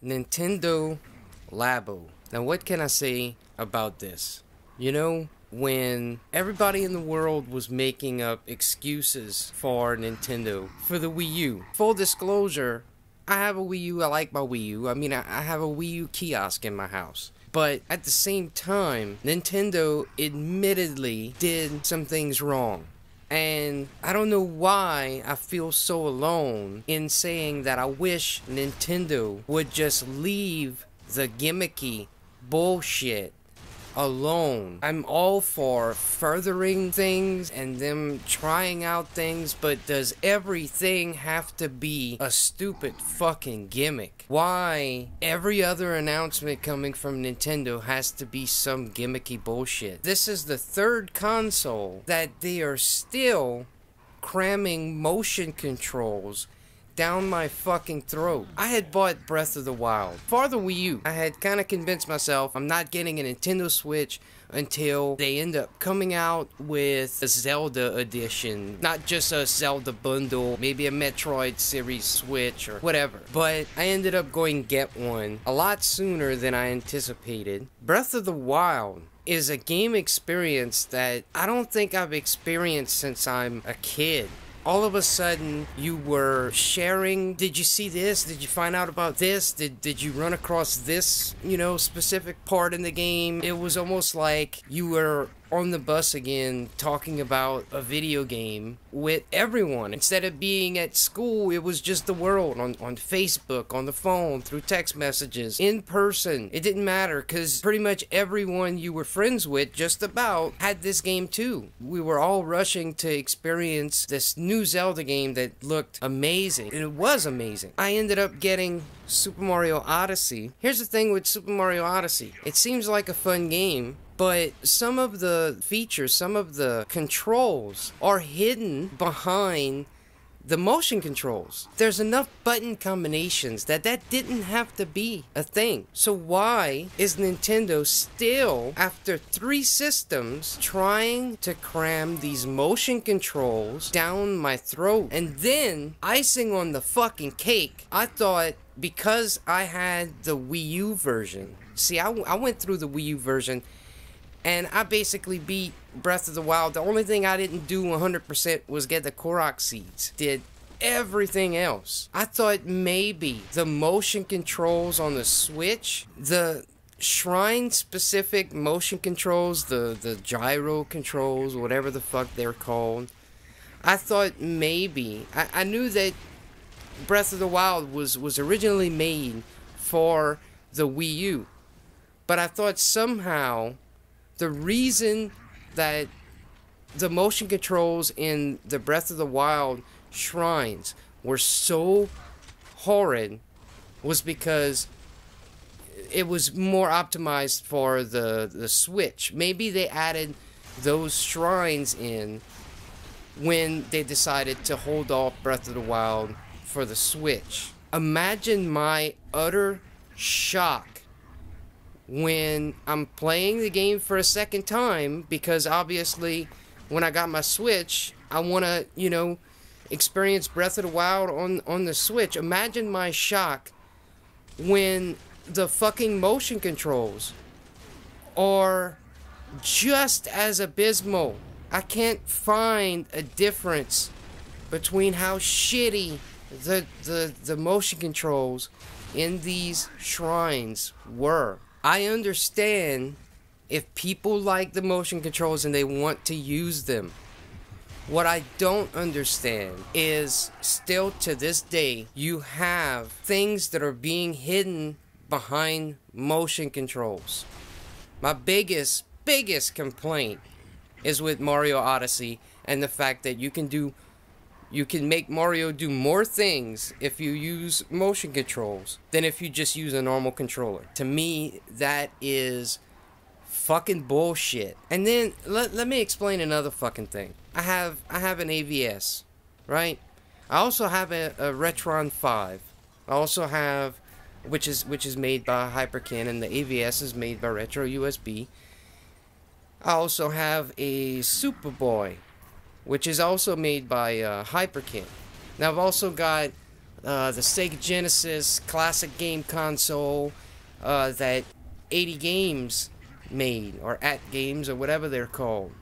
Nintendo Labo. Now what can I say about this? You know, when everybody in the world was making up excuses for Nintendo for the Wii U. Full disclosure, I have a Wii U, I like my Wii U. I mean, I have a Wii U kiosk in my house. But at the same time, Nintendo admittedly did some things wrong. And I don't know why I feel so alone in saying that I wish Nintendo would just leave the gimmicky bullshit alone. I'm all for furthering things and them trying out things, but does everything have to be a stupid fucking gimmick? Why every other announcement coming from Nintendo has to be some gimmicky bullshit? This is the third console that they are still cramming motion controls down my fucking throat. I had bought Breath of the Wild for the Wii U. I had kind of convinced myself I'm not getting a Nintendo Switch until they end up coming out with a Zelda edition. Not just a Zelda bundle, maybe a Metroid series Switch or whatever. But I ended up going get one a lot sooner than I anticipated. Breath of the Wild is a game experience that I don't think I've experienced since I'm a kid. All of a sudden, you were sharing, did you see this? Did you find out about this? Did you run across this, specific part in the game? It was almost like you were on the bus again talking about a video game with everyone. Instead of being at school, it was just the world on Facebook, on the phone, through text messages, in person. It didn't matter because pretty much everyone you were friends with just about had this game too. We were all rushing to experience this new Zelda game that looked amazing. And it was amazing. I ended up getting Super Mario Odyssey. Here's the thing with Super Mario Odyssey. It seems like a fun game, but some of the features, some of the controls are hidden behind the motion controls. There's enough button combinations that didn't have to be a thing. So why is Nintendo still, after 3 systems, trying to cram these motion controls down my throat? And then, icing on the fucking cake, I thought because I had the Wii U version. See, I went through the Wii U version and I basically beat Breath of the Wild. The only thing I didn't do 100% was get the Korok seeds. Did everything else. I thought maybe the motion controls on the Switch, the shrine-specific motion controls, the gyro controls, whatever the fuck they're called, I thought maybe, I knew that Breath of the Wild was originally made for the Wii U, but I thought somehow the reason that the motion controls in the Breath of the Wild shrines were so horrid was because it was more optimized for the Switch. Maybe they added those shrines in when they decided to hold off Breath of the Wild for the Switch. Imagine my utter shock when I'm playing the game for a second time, because obviously when I got my Switch, I want to, experience Breath of the Wild on the Switch. Imagine my shock when the fucking motion controls are just as abysmal. I can't find a difference between how shitty the motion controls in these shrines were. I understand if people like the motion controls and they want to use them. What I don't understand is, still to this day, you have things that are being hidden behind motion controls. My biggest complaint is with Mario Odyssey and the fact that you can make Mario do more things if you use motion controls than if you just use a normal controller. To me, that is fucking bullshit. And then let me explain another fucking thing. I have an AVS, right? I also have a Retron 5. I also have, which is made by Hyperkin, and the AVS is made by Retro USB. I also have a Superboy, which is also made by Hyperkin. Now I've also got the Sega Genesis classic game console that 80 Games made, or At Games, or whatever they're called.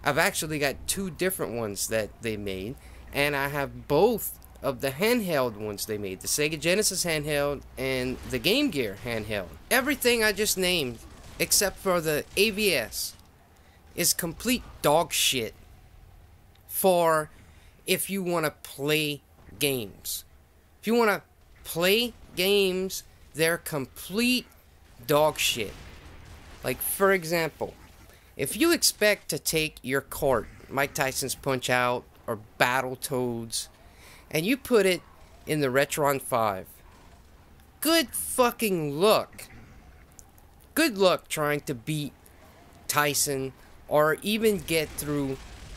I've actually got 2 different ones that they made, and I have both of the handheld ones they made, the Sega Genesis handheld and the Game Gear handheld. Everything I just named, except for the AVS, is complete dog shit for if you want to play games. If you want to play games, they're complete dog shit. Like, for example, if you expect to take your cart, Mike Tyson's Punch-Out or Battletoads, and you put it in the Retron 5, good fucking luck. Good luck trying to beat Tyson or even get through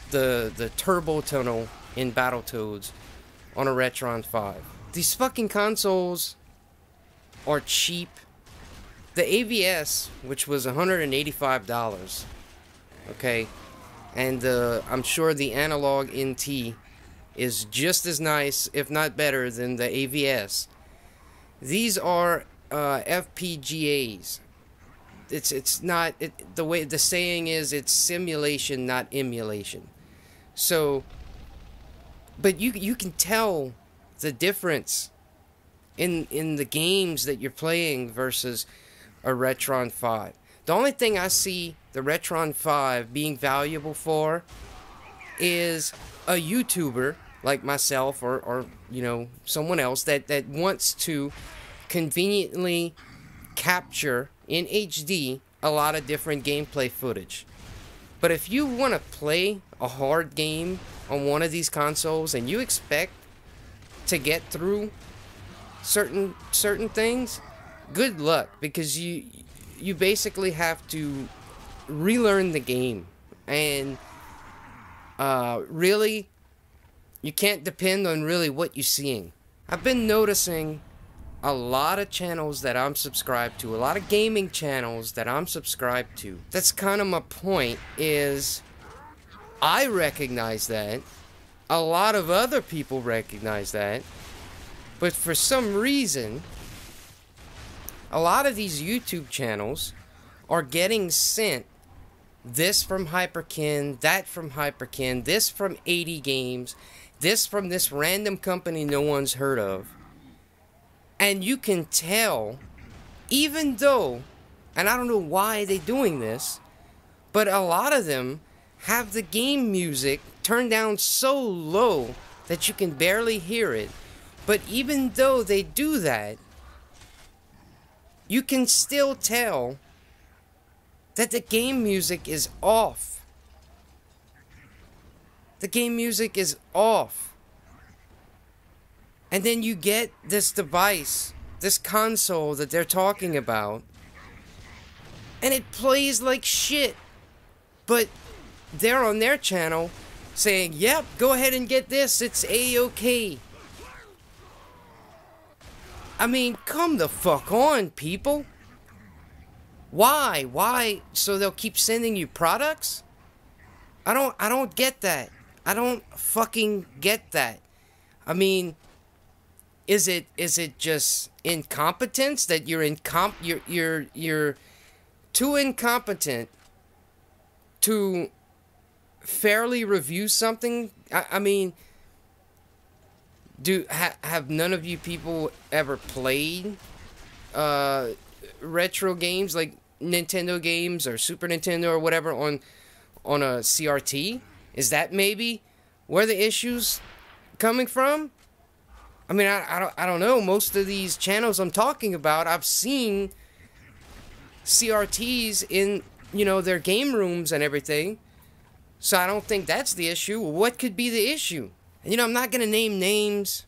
the turbo tunnel in Battletoads on a Retron 5. These fucking consoles are cheap. The AVS, which was $185, okay, and I'm sure the analog NT is just as nice, if not better, than the AVS. These are FPGAs. It's not, the way the saying is, it's simulation, not emulation. So, but you can tell the difference in the games that you're playing versus a Retron 5. The only thing I see the Retron 5 being valuable for is a YouTuber like myself or you know, someone else that wants to conveniently capture in HD a lot of different gameplay footage. But if you want to play a hard game on one of these consoles and you expect to get through certain things, good luck, because you basically have to relearn the game, and really you can't depend on really what you're seeing. I've been noticing a lot of channels that I'm subscribed to, a lot of gaming channels that I'm subscribed to. That's kind of my point, is I recognize that, a lot of other people recognize that, but for some reason a lot of these YouTube channels are getting sent this from Hyperkin, that from Hyperkin, this from 80 Games, this from this random company no one's heard of. And you can tell, even though, and I don't know why they're doing this, but a lot of them have the game music turned down so low that you can barely hear it. But even though they do that, you can still tell that the game music is off. The game music is off. And then you get this device, this console that they're talking about, and it plays like shit. But they're on their channel saying, yep, go ahead and get this, it's A-OK. I mean, come the fuck on, people. Why? Why? So they'll keep sending you products? I don't get that. I don't fucking get that. I mean, is it just incompetence that you're you're too incompetent to fairly review something? I mean, have none of you people ever played retro games like Nintendo games or Super Nintendo or whatever on a CRT? Is that maybe where the issue's coming from? I mean, I don't know. Most of these channels I'm talking about, I've seen CRTs in, you know, their game rooms and everything. So I don't think that's the issue. What could be the issue? And, you know, I'm not going to name names.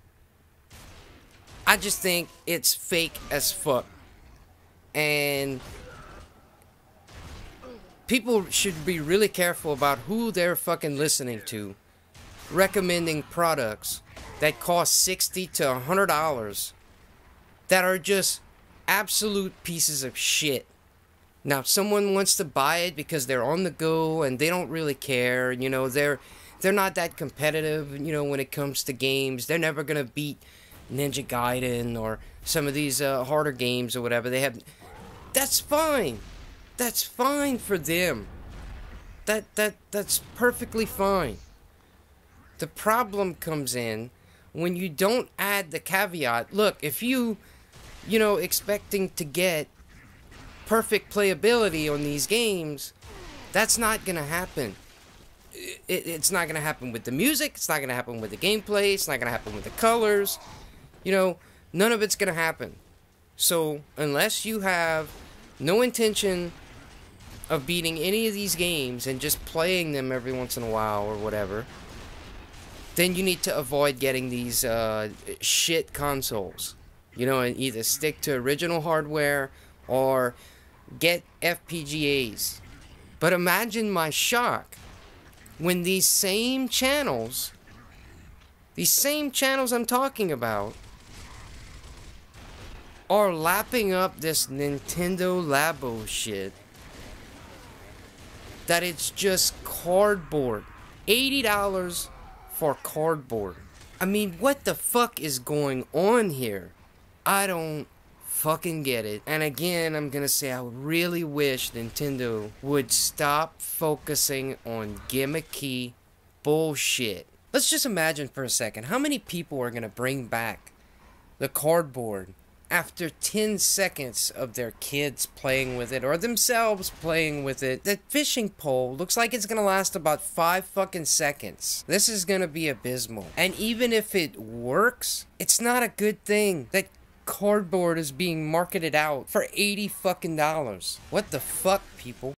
I just think it's fake as fuck. And people should be really careful about who they're fucking listening to, recommending products that cost $60 to $100 that are just absolute pieces of shit. Now, if someone wants to buy it because they're on the go and they don't really care, you know, they're They're not that competitive, you know, when it comes to games. They're never gonna beat Ninja Gaiden or some of these harder games or whatever. They have. That's fine. That's fine for them. That's perfectly fine. The problem comes in when you don't add the caveat. Look, if you know, expecting to get perfect playability on these games, that's not gonna happen. It's not gonna happen with the music. It's not gonna happen with the gameplay. It's not gonna happen with the colors. You know, none of it's gonna happen. So unless you have no intention of beating any of these games and just playing them every once in a while or whatever, then you need to avoid getting these shit consoles. You know, and either stick to original hardware or get FPGAs. But imagine my shock when these same channels I'm talking about, are lapping up this Nintendo Labo shit, that it's just cardboard. $80 for cardboard. I mean, what the fuck is going on here? I don't fucking get it. And again, I'm gonna say I really wish Nintendo would stop focusing on gimmicky bullshit. Let's just imagine for a second how many people are gonna bring back the cardboard after 10 seconds of their kids playing with it or themselves playing with it. That fishing pole looks like it's gonna last about 5 fucking seconds. This is gonna be abysmal. And even if it works, it's not a good thing that cardboard is being marketed out for $80 fucking dollars. What the fuck, people?